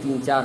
3-4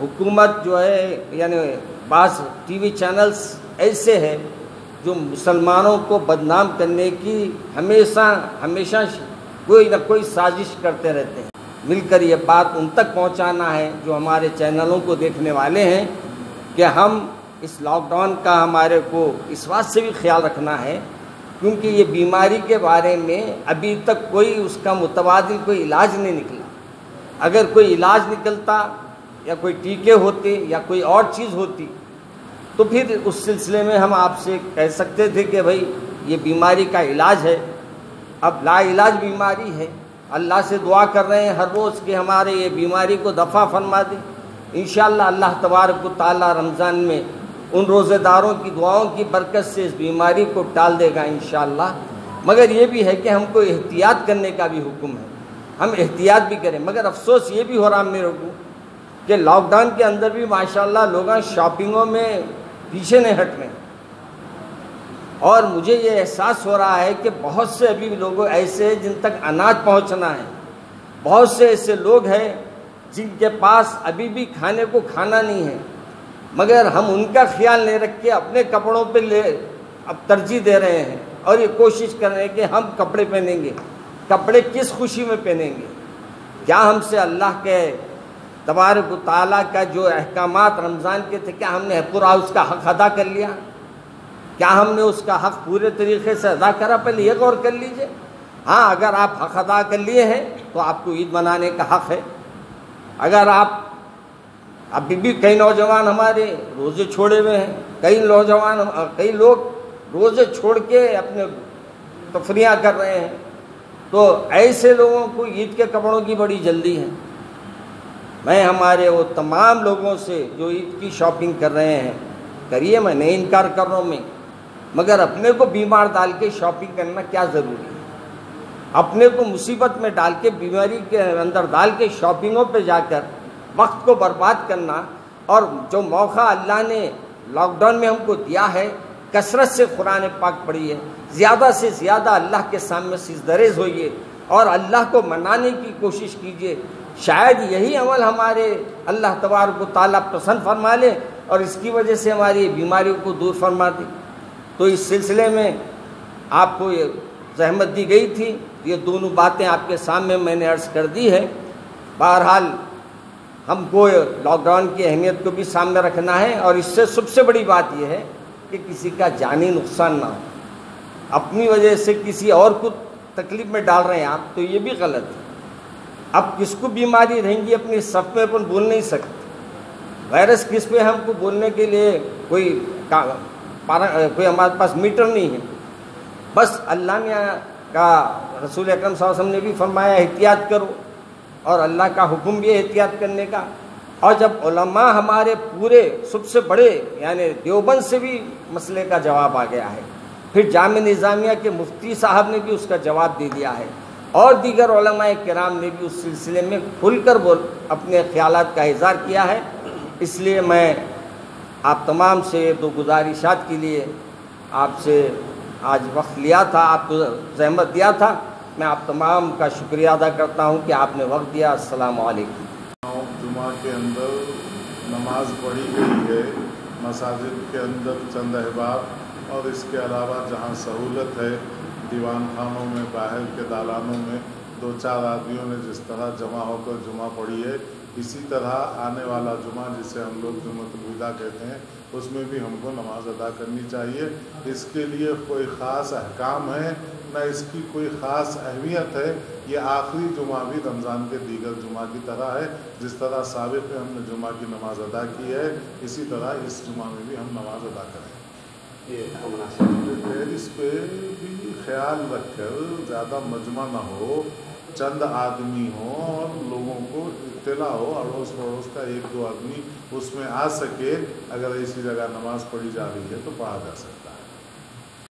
حکومت جو ہے یعنی بعض ٹی وی چینلز ایسے ہیں جو مسلمانوں کو بدنام کرنے کی ہمیشہ کوئی نہ کوئی سازش کرتے رہتے ہیں. مل کر یہ بات ان تک پہنچانا ہے جو ہمارے چینلوں کو دیکھنے والے ہیں کہ ہم اس لاک ڈاؤن کا ہمارے کو اس بات سے بھی خیال رکھنا ہے کیونکہ یہ بیماری کے بارے میں ابھی تک کوئی اس کا متبادل کوئی علاج نہیں نکلا. اگر کوئی علاج نکلتا یا کوئی ٹیکے ہوتے یا کوئی اور چیز ہوتی تو پھر اس سلسلے میں ہم آپ سے کہہ سکتے تھے کہ بھائی یہ بیماری کا علاج ہے. اب لا علاج بیماری ہے. اللہ سے دعا کر رہے ہیں ہر روز کہ ہمارے یہ بیماری کو دفع فرما دے. انشاءاللہ اللہ تبارک و تعالی رمضان میں ان روزے داروں کی دعاؤں کی برکت سے اس بیماری کو ٹال دے گا انشاءاللہ. مگر یہ بھی ہے کہ ہم کو احتیاط کرنے کا بھی حکم ہے. ہم احتیاط بھی کریں. مگر افسوس یہ بھی ہو رہا میرے کو کہ لاک ڈاؤن کے اندر بھی ماشاءاللہ لوگ شاپنگوں میں پیچھے نہیں ہٹ رہے. اور مجھے یہ احساس ہو رہا ہے کہ بہت سے ابھی لوگ ایسے ہیں جن تک اناج پہنچنا ہے. بہت سے ایسے لوگ ہیں جن کے پاس ابھی بھی کھانے کو کھانا نہیں ہے مگر ہم ان کا خیال نہیں رکھ کے اپنے کپڑوں پہ اب ترجیح دے رہے ہیں اور یہ کوشش کر رہے ہیں کہ ہم کپڑے پہنیں گے. کپڑے کس خوشی میں پہنیں گے؟ کیا ہم سے اللہ کے تبارک و تعالیٰ کا جو احکامات رمضان کے تھے کیا ہم نے پورا اس کا حق ادا کر لیا؟ کیا ہم نے اس کا حق پورے طریقے سے ادا کرا؟ پہلے یہ غور کر لیجئے. ہاں اگر آپ حق ادا کر لیے ہیں تو آپ کو عید منانے کا حق ہے. اگر آپ ابھی بھی کئی نوجوان ہمارے روزے چھوڑے ہوئے ہیں, کئی لوگ روزے چھوڑ کے اپنے تفریح کر رہے ہیں, تو ایسے لوگوں کو عید کے کپڑوں کی بڑی جلدی ہے. میں ہمارے وہ تمام لوگوں سے جو عید کی شاپنگ کر رہے ہیں کریے, میں نہیں انکار کر رہا ہوں میں, مگر اپنے کو بیمار ڈال کے شاپنگ کرنا کیا ضروری ہے؟ اپنے کو مصیبت میں ڈال کے بیماری کے اندر ڈال کے شاپنگوں پہ جا کر وقت کو برباد کرنا. اور جو موقع اللہ نے لاک ڈاؤن میں ہم کو دیا ہے, کثرت سے قرآن پاک پڑھی ہے, زیادہ سے زیادہ اللہ کے سامنے سجدریز ہوئیے اور اللہ کو منانے کی کوشش کیجیے. شاید یہی عمل ہمارے اللہ تبارک و تعالیٰ پسند فرما لے اور اس کی وجہ سے ہماری بیماریوں کو دور فرما دے. تو اس سلسلے میں آپ کو یہ زحمت دی گئی تھی, یہ دونوں باتیں آپ کے سامنے میں نے عرض کر دی ہے. بہرحال ہم کو لاک ڈاؤن کی اہمیت کو بھی سامنے رکھنا ہے اور اس سے سب سے بڑی بات یہ ہے کہ کسی کا جانی نقصان نہ ہو. اپنی وجہ سے کسی اور کو تکلیف میں ڈال رہے ہیں آپ, تو یہ بھی غلط ہے. اب کس کو بیماری رہیں گی اپنی صف میں اپن بول نہیں سکتے. وائرس کس پہ ہم کو بولنے کے لیے کوئی ہمارے پاس میٹر نہیں ہے. بس اللہ نے کا رسول اکرم صلی اللہ علیہ وسلم نے بھی فرمایا احتیاط کرو, اور اللہ کا حکم بھی احتیاط کرنے کا. اور جب علماء ہمارے پورے سب سے بڑے یعنی دیوبند سے بھی مسئلے کا جواب آ گیا ہے, پھر جامعہ نظامیہ کے مفتی صاحب نے بھی اس کا جواب دے دیا ہے, اور دیگر علماء کرام نے بھی اس سلسلے میں کھل کر اپنے خیالات کا اظہار کیا ہے. اس لیے میں آپ تمام سے دو گزارشات کے لیے آپ سے آج وقت لیا تھا, آپ کو زحمت دیا تھا. میں آپ تمام کا شکریہ ادا کرتا ہوں کہ آپ نے وقت دیا. السلام علیکم. جمعہ کے اندر نماز پڑھی گئی ہے مساجد کے اندر چند احباب, اور اس کے علاوہ جہاں سہولت ہے دیوان خانوں میں, باہر کے دالانوں میں 2-4 آدمیوں نے جس طرح جمع ہو کر جمعہ پڑھی ہے, اسی طرح آنے والا جمعہ جسے ہم لوگ جمعۃ الوداع کہتے ہیں اس میں بھی ہم کو نماز ادا کرنی چاہیے. اس کے لیے کوئی خاص احکام ہے نہ اس کی کوئی خاص اہمیت ہے. یہ آخری جمعہ بھی رمضان کے دیگر جمعہ کی طرح ہے. جس طرح سابق میں ہم نے جمعہ کی نماز ادا کی ہے, اسی طرح اس جمعہ میں بھی ہم نماز ادا کریں. اس پہ بھی خیال رکھ کر زیادہ مجمع نہ ہو, چند آدمی ہوں اور لوگوں کو اطلاع ہو, اڑوس پڑوس کا 1-2 آدمی اس میں آ سکے. اگر ایسی جگہ نماز پڑھی جا رہی ہے تو پڑھا جا سکتا ہے.